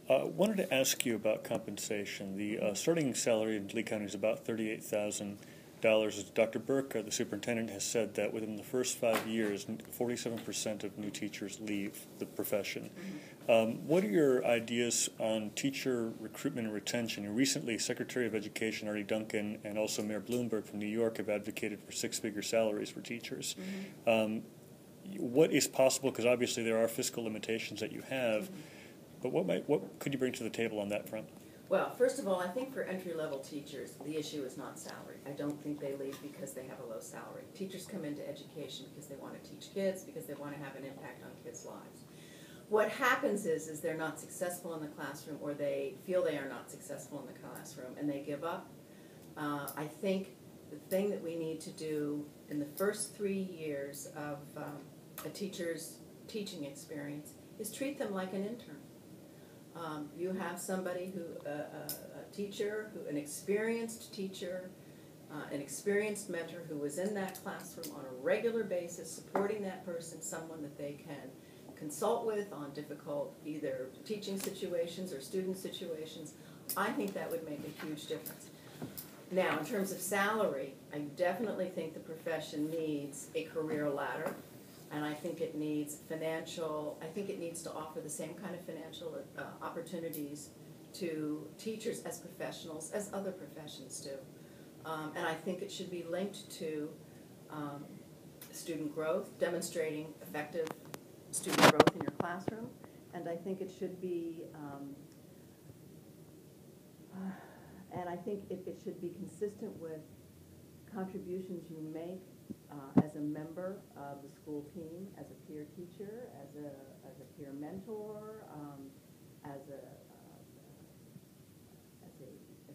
Wanted to ask you about compensation. The starting salary in Lee County is about $38,000. Dr. Burke, the superintendent, has said that within the first 5 years, 47% of new teachers leave the profession. What are your ideas on teacher recruitment and retention? Recently, Secretary of Education Artie Duncan and also Mayor Bloomberg from New York have advocated for six-figure salaries for teachers. What is possible? Because obviously there are fiscal limitations that you have. But what could you bring to the table on that front? Well, first of all, I think for entry-level teachers, the issue is not salary. I don't think they leave because they have a low salary. Teachers come into education because they want to teach kids, because they want to have an impact on kids' lives. What happens is they're not successful in the classroom, or they feel they are not successful in the classroom, and they give up. I think the thing that we need to do in the first 3 years of a teacher's teaching experience is treat them like an intern. You have somebody who, a teacher, an experienced teacher, an experienced mentor who was in that classroom on a regular basis, supporting that person, someone that they can consult with on difficult either teaching situations or student situations. I think that would make a huge difference. Now, in terms of salary, I definitely think the profession needs a career ladder. And I think it needs to offer the same kind of financial opportunities to teachers as professionals as other professions do. And I think it should be linked to student growth, demonstrating effective student growth in your classroom. And I think it should be, it should be consistent with contributions you make as a member of the school team, as a peer teacher, as a peer mentor, as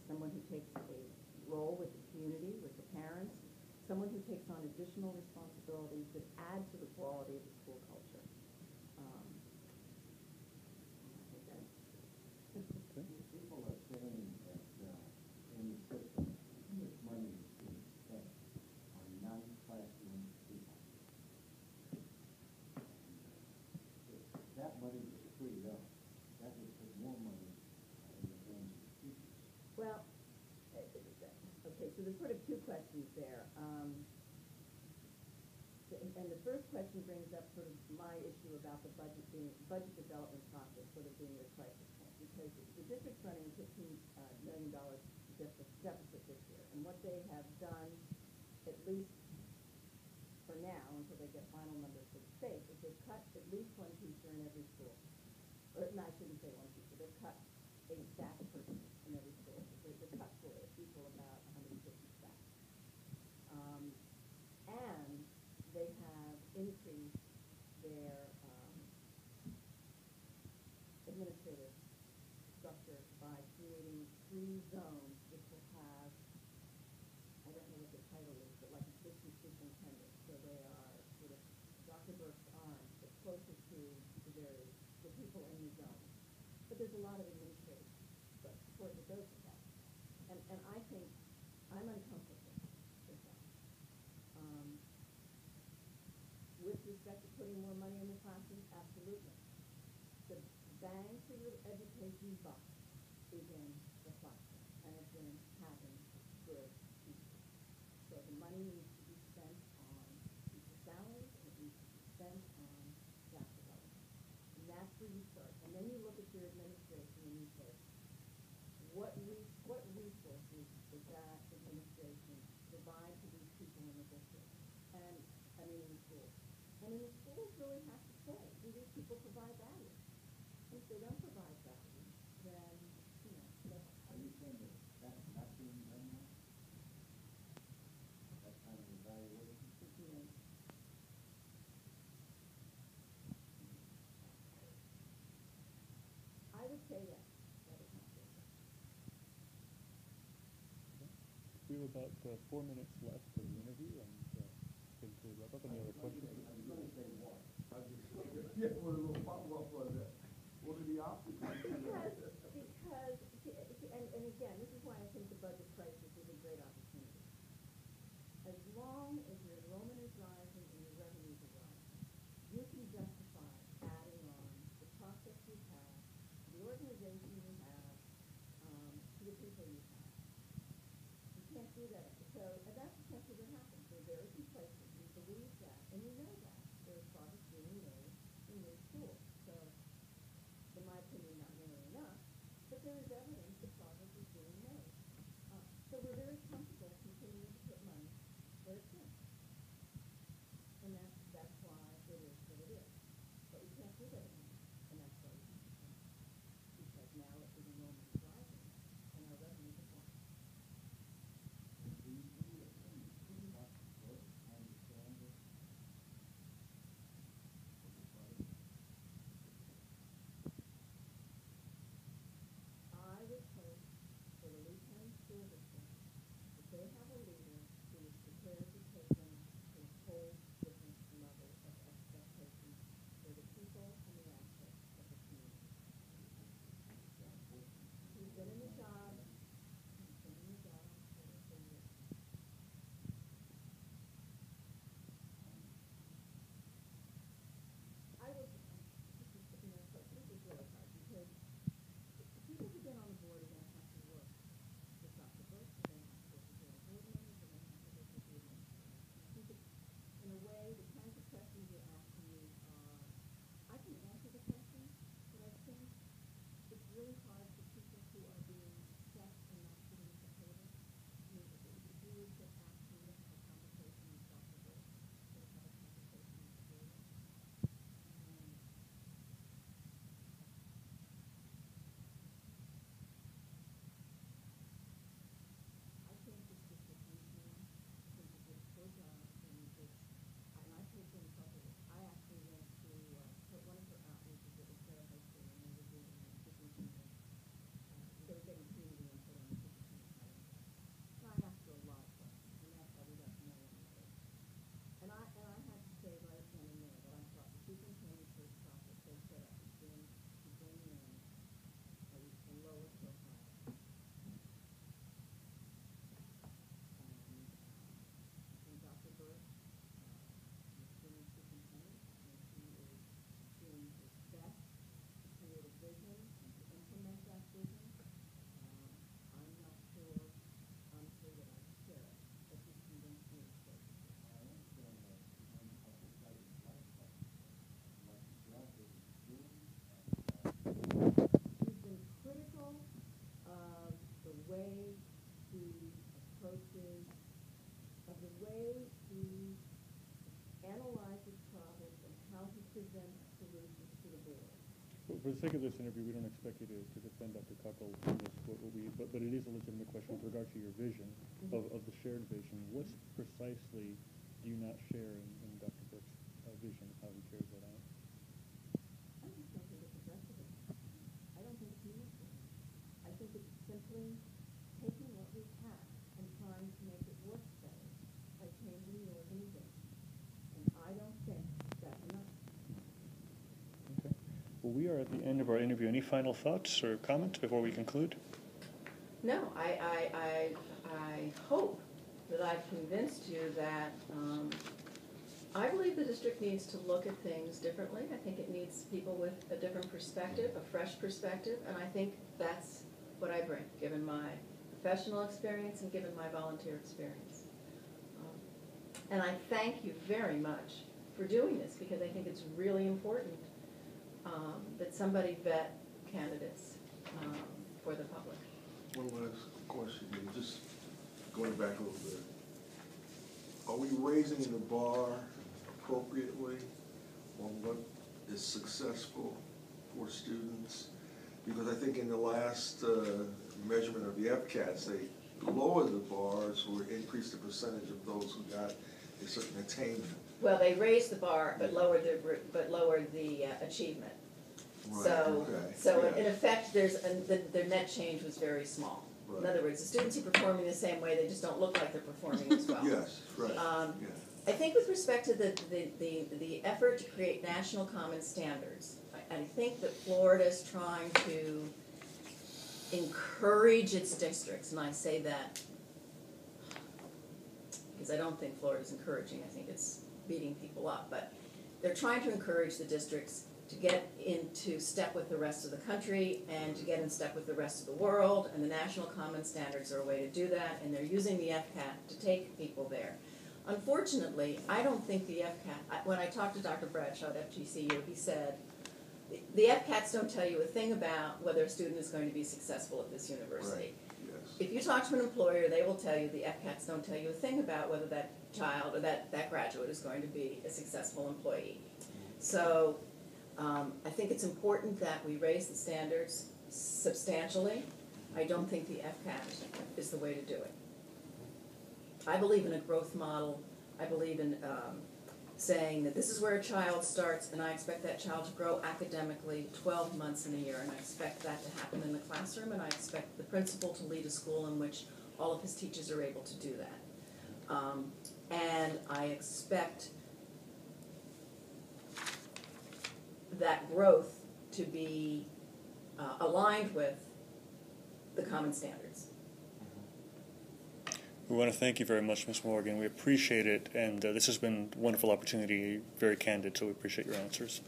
someone who takes a role with the community, with the parents, someone who takes on additional responsibilities that add to the quality of the school culture. People are saying that in the system, too much money is being spent on non-classroom people. If that money was freed up, that would put more money in the hands of the teachers. Well, okay, so there's sort of two questions there. And the first question brings up sort of my issue about the budget development process sort of being the crisis point, because the district's running $15 million deficit this year, and what they have done, at least for now, until they get final numbers for the state, is they've cut at least one teacher in every school. Or, no, I shouldn't say one teacher. They've cut a staff person in every school. The cuts will equal about 150 staff. And they have increased their administrative structure by creating 3 zones, which will have, I don't know what the title is, but like assistant superintendent. So they are sort of Dr. Burke's arms, but closer to the people in the zone. But there's a lot of administrative support that goes with that. And I think I'm uncomfortable with that. With respect to putting more money in the classroom, absolutely. The bang for your education buck is in the classroom, and it's in having good teachers. So the money needs to be spent on teacher salaries, and it needs to be spent on staff development. And that's where you start. And then you look at your administration and you say, what resources does that administration provide to these people in the district? And, I mean, in the schools. And in the schools really have to say, do these people provide value? If they don't provide value, then, Are you saying that that's not being done now? That kind of evaluation? I would say yes. That is not good. We have about 4 minutes left of the interview, and think to wrap up. Any other questions? I was going to say what? Yeah, what a little follow-up on that. What are the options? Because and again, this is why I think the budget crisis is a great opportunity. As long as your enrollment is rising and your revenues are rising, you can justify adding on the process you have, the organization do that. So, and that's essentially what happens. They're very complacent. We believe that, and we know that there's progress being made in new schools. So, in my opinion, not nearly enough, but there is evidence that progress is being made. So we're very comfortable continuing to put money where it's in. And that's why it is what it is. But we can't do that anymore. And that's why we have to change. Because now the enrollment is rising and our revenues are falling. Do you agree with him? Dr. Burke understand it? I would hope for the Lee County School District that they have a leader who is prepared to take them to a whole different level of expectation for the people and the assets of the community. He's been in the job. He's been in the job for years. I was, this is really hard because people who've been on the board are going to have to work with Dr. Burke, they're going to have to work with their board members, they're going to have to work with the administration. I think it's, in a way, the kinds of questions you're asking me are, I can answer the questions, but I think it's really hard for people who are being assessed and not sitting at the table. I mean, if you were to ask me to have a conversation with Dr. Burke, or to have a conversation with the board, I think this district needs more. I think it did a poor job, and I take them trouble. I actually went to one of her outreaches at Sarah High School, and they were doing superintendent. They were getting community input on the superintendent hiring process. And I asked her a lot of questions, and that's how we got to know one another. And I had to say right then and there that I thought the superintendent search process they set up has been to bring in a lower profile. And Dr. Burke, experienced superintendent, and he is doing his best to create a vision and to implement that vision. I'm not sure, honestly, that I share it, but he's convinced me it's great. I understand that when I decided to like the job that he's doing, He's been critical of the way he approaches, of the way he analyzes problems and how he presents solutions to the board. For the sake of this interview, we don't expect you to defend Dr. Cuckle in this, but it is a legitimate question with regard to your vision of the shared vision. What precisely do you not share in Dr. Burke's vision of how he carries that out? I just don't think it's aggressive enough. I don't think it's meaningful. I think it's simply taking what we have and trying to make it work better by changing the organization. And I don't think that's enough. Okay. Well, we are at the end of our interview. Any final thoughts or comments before we conclude? No, I hope that I've convinced you that I believe the district needs to look at things differently. I think it needs people with a different perspective, a fresh perspective, and I think that's what I bring, given my professional experience and given my volunteer experience. And I thank you very much for doing this, because I think it's really important that somebody vet candidates for the public. One last question, just going back a little bit. Are we raising the bar appropriately on what is successful for students? Because I think in the last measurement of the FCATs, they lowered the bars or increased the percentage of those who got a certain attainment. Well, they raised the bar, but lowered the achievement. Right, So, okay, so yeah. in effect, the net change was very small. Right. In other words, the students are performing the same way, they just don't look like they're performing as well. Yes, right, yeah. I think with respect to the effort to create national common standards, I think that Florida's trying to encourage its districts, and I say that because I don't think Florida's encouraging, I think it's beating people up, but they're trying to encourage the districts to get into step with the rest of the country and to get in step with the rest of the world, and the National Common Standards are a way to do that, and they're using the FCAT to take people there. Unfortunately, I don't think the FCAT, when I talked to Dr. Bradshaw at FGCU, he said, the FCATs don't tell you a thing about whether a student is going to be successful at this university. Right. Yes. If you talk to an employer, they will tell you the FCATs don't tell you a thing about whether that child or that graduate is going to be a successful employee. So I think it's important that we raise the standards substantially. I don't think the FCAT is the way to do it. I believe in a growth model. I believe in saying that this is where a child starts, and I expect that child to grow academically 12 months in a year, and I expect that to happen in the classroom, and I expect the principal to lead a school in which all of his teachers are able to do that. And I expect that growth to be aligned with the common standards. We want to thank you very much, Ms. Morgan. We appreciate it, and this has been a wonderful opportunity, very candid, so we appreciate your answers.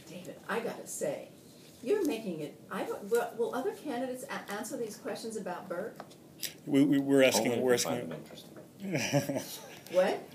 David, I gotta say, you're making it, will other candidates answer these questions about Burke? We're asking, Only if we're you find asking. them interesting. What?